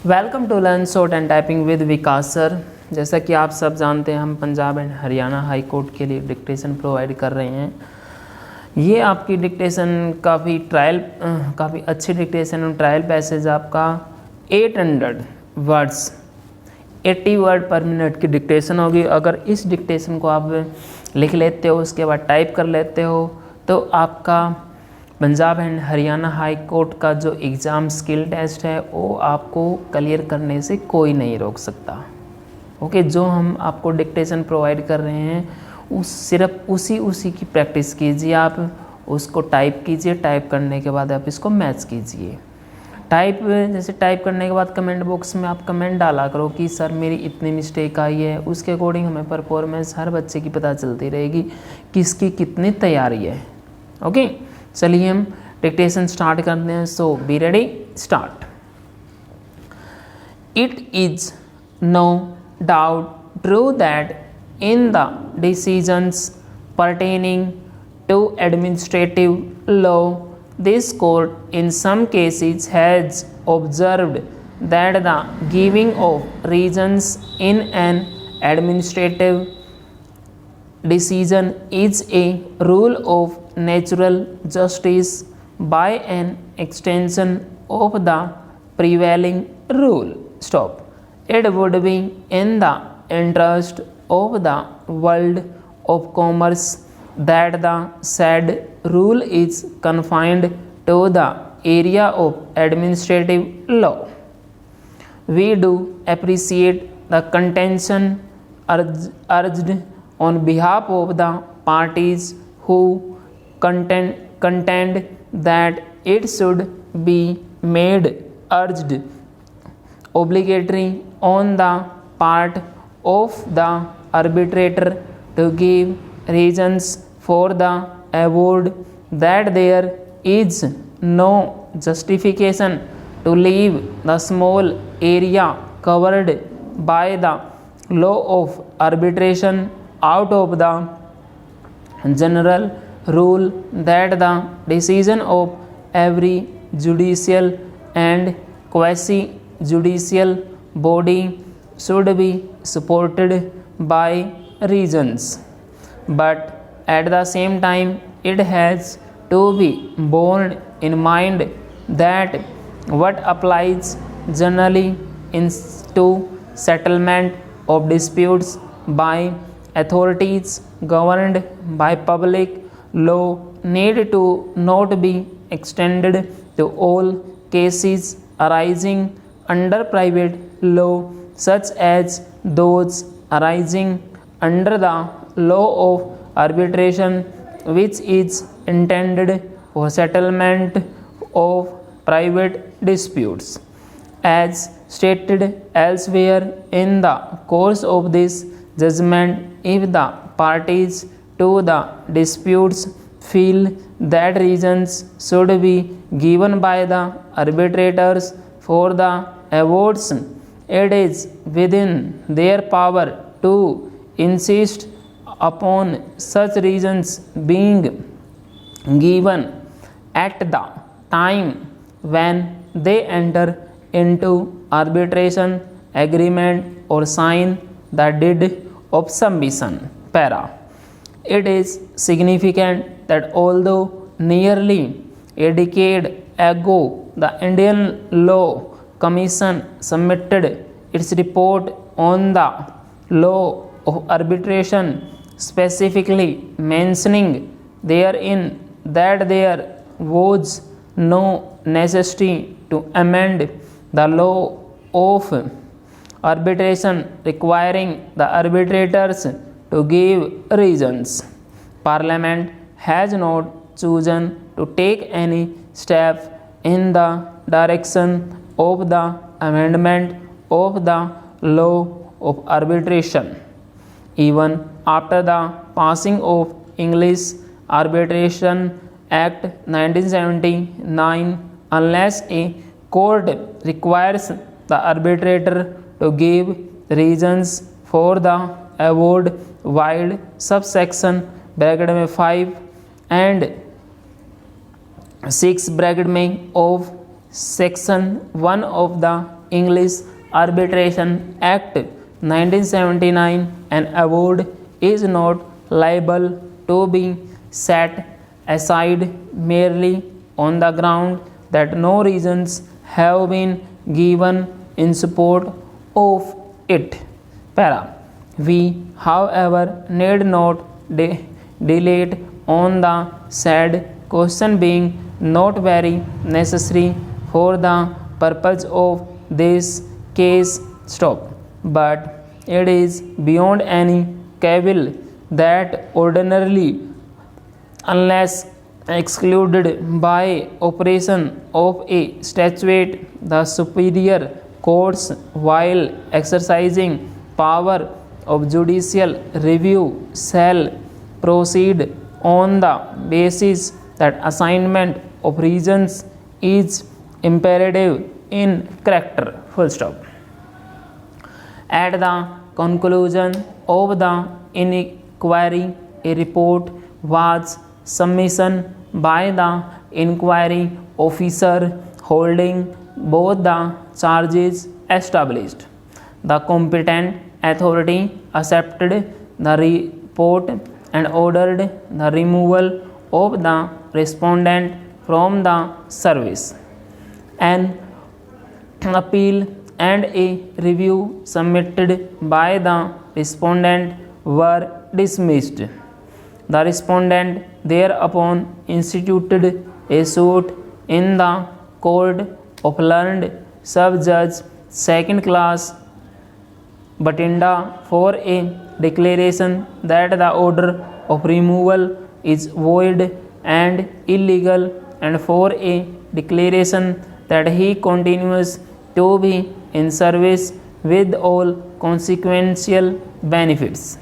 Welcome to learn shorthand typing with Vikas sir. जैसा कि आप सब जानते हैं, हम Punjab and Haryana high court के लिए डिक्टेशन प्रोवाइड कर रहे हैं। ये आपकी डिक्टेशन काफ़ी अच्छी डिक्टेशन और ट्रायल पैसेज आपका 800 वर्ड्स 80 वर्ड पर मिनट की डिक्टेशन होगी। अगर इस डिक्टेशन को आप लिख लेते हो, उसके बाद टाइप कर लेते हो, तो आपका Punjab and Haryana high court का जो एग्ज़ाम स्किल टेस्ट है वो आपको क्लियर करने से कोई नहीं रोक सकता। ओके, जो हम आपको डिक्टेशन प्रोवाइड कर रहे हैं सिर्फ उसी की प्रैक्टिस कीजिए। आप उसको टाइप कीजिए, टाइप करने के बाद आप इसको मैच कीजिए। जैसे टाइप करने के बाद कमेंट बॉक्स में आप कमेंट डाला करो कि सर मेरी इतनी मिस्टेक आई है। उसके अकॉर्डिंग हमें परफॉर्मेंस हर बच्चे की पता चलती रहेगी किसकी कितनी तैयारी है। ओके, चलिए हम डिक्टेशन स्टार्ट करते हैं। So be ready, start. It is no doubt true that in the decisions pertaining to administrative law, this court in some cases has observed that the giving of reasons in an administrative decision is a rule of natural justice by an extension of the prevailing rule. Stop. It would be in the interest of the world of commerce that the said rule is confined to the area of administrative law. We do appreciate the contention urged on behalf of the parties who contend that it should be made obligatory on the part of the arbitrator to give reasons for the award, that there is no justification to leave the small area covered by the law of arbitration out of the general rule, that the decision of every judicial and quasi-judicial body should be supported by reasons, but at the same time it has to be borne in mind that what applies generally to settlement of disputes by authorities governed by public law need to not be extended to all cases arising under private law, such as those arising under the law of arbitration, which is intended for settlement of private disputes. As stated elsewhere in the course of this judgment, if the parties to the disputes feel that reasons should be given by the arbitrators for the awards, it is within their power to insist upon such reasons being given at the time when they enter into arbitration agreement or sign the deed of submission. Para. It is significant that although nearly a decade ago the Indian Law Commission submitted its report on the law of arbitration, specifically mentioning therein that there was no necessity to amend the law of arbitration requiring the arbitrators to give reasons, Parliament has not chosen to take any step in the direction of the amendment of the law of arbitration, even after the passing of English Arbitration Act 1979, unless a court requires the arbitrator to give reasons for the award, while subsection bracket में 5 and 6 bracket में of section 1 of the English Arbitration Act 1979, an award is not liable to be set aside merely on the ground that no reasons have been given in support of it. Para. We, however, need not dilate on the said question being not very necessary for the purpose of this case. Stop. But it is beyond any cavil that ordinarily, unless excluded by operation of a statute, the superior courts, while exercising power of judicial review, shall proceed on the basis that assignment of reasons is imperative in character. Full stop. At the conclusion of the inquiry, a report was submitted by the inquiry officer holding both the charges established. The competent authority accepted the report and ordered the removal of the respondent from the service. An appeal and a review submitted by the respondent were dismissed. The respondent thereupon instituted a suit in the Court of Learned Sub-Judge Second Class Batinda for a declaration that the order of removal is void and illegal, and for a declaration that he continues to be in service with all consequential benefits.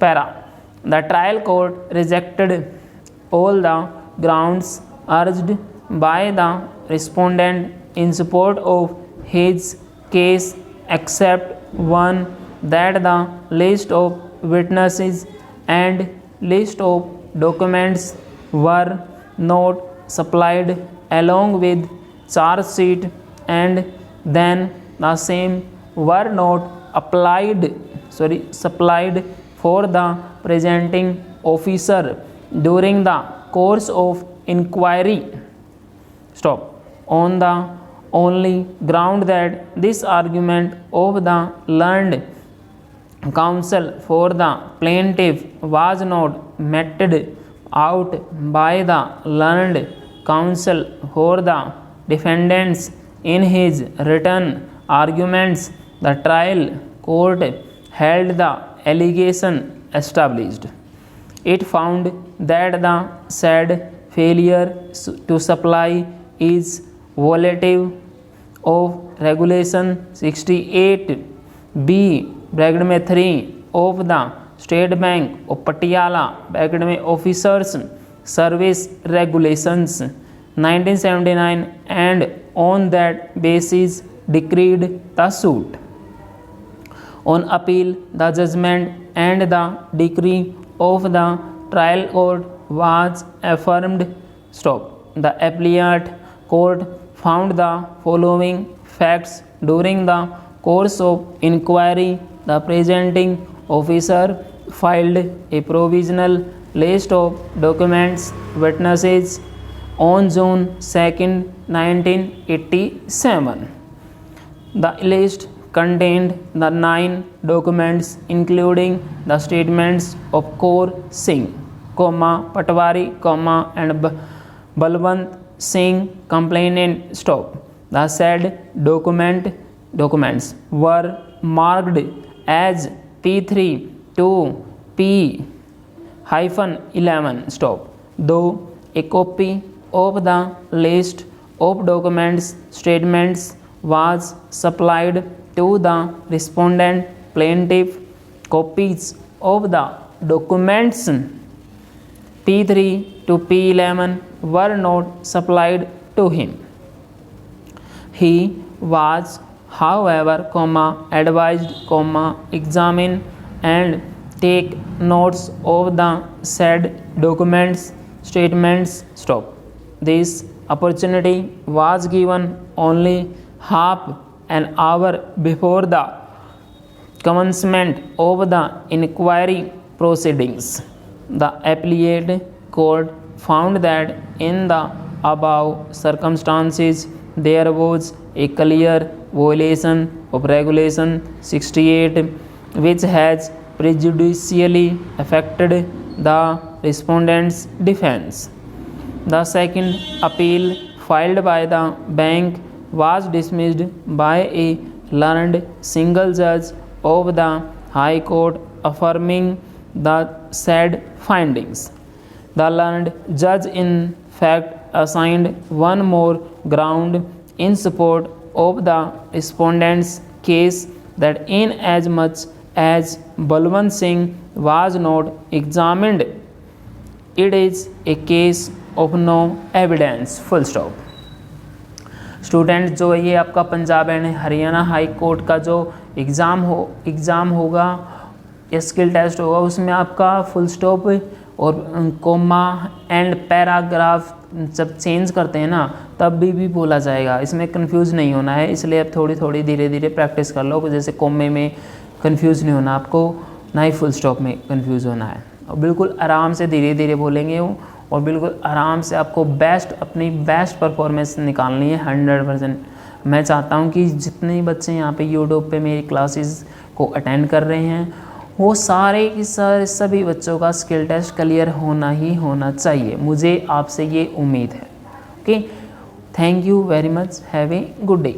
Para. The trial court rejected all the grounds urged by the respondent in support of his case except one, that the list of witnesses and list of documents were not supplied along with charge sheet, and then the same were not supplied for the presenting officer during the course of inquiry. Stop. On the only ground that this argument of the learned counsel for the plaintiff was not meted out by the learned counsel for the defendants in his written arguments, the trial court held the allegation established. It found that the said failure to supply is violative of Regulation 68B of the State Bank of Patiala Officers Service Regulations 1979, and on that basis decreed the suit. On appeal, the judgment and the decree of the trial court was affirmed. Stop. The appellate court found the following facts: during the course of inquiry, the presenting officer filed a provisional list of documents, witnesses on June 2nd, 1987. The list contained the 9 documents, including the statements of Kaur Singh, Patwari, and Balwant Singh, complainant. Stop. The said documents were marked as P3 to P-11. Stop. Though a copy of the list of documents statements was supplied to the respondent plaintiff, copies of the documents P3 to P11 were not supplied to him. He was, however, advised, examine and take notes of the said documents, statements. Stop. This opportunity was given only, half an hour before the commencement of the inquiry proceedings. The appellate court found that in the above circumstances there was a clear violation of Regulation 68 which has prejudicially affected the respondent's defense. The second appeal filed by the bank was dismissed by a learned single judge of the High Court affirming the said findings. The learned judge in fact assigned one more ground in support of the respondent's case, that inasmuch as Balwant Singh was not examined, it is a case of no evidence. Full stop. Student जो ये आपका Punjab and Haryana high court का जो exam होगा या skill test होगा, उसमें आपका फुल स्टॉप और कोमा एंड पैराग्राफ जब चेंज करते हैं ना तब भी बोला जाएगा। इसमें कंफ्यूज नहीं होना है, इसलिए अब थोड़ी धीरे धीरे प्रैक्टिस कर लो। जैसे कोमे में कंफ्यूज नहीं होना आपको, ना ही फुल स्टॉप में कंफ्यूज होना है। और बिल्कुल आराम से धीरे धीरे बोलेंगे और बिल्कुल आराम से आपको अपनी बेस्ट परफॉर्मेंस निकालनी है 100%। मैं चाहता हूँ कि जितने बच्चे यहाँ पे यूट्यूब पे मेरी क्लासेस को अटेंड कर रहे हैं वो सारे की सभी बच्चों का स्किल टेस्ट क्लियर होना ही होना चाहिए, मुझे आपसे ये उम्मीद है। Okay, thank you very much, have a good day.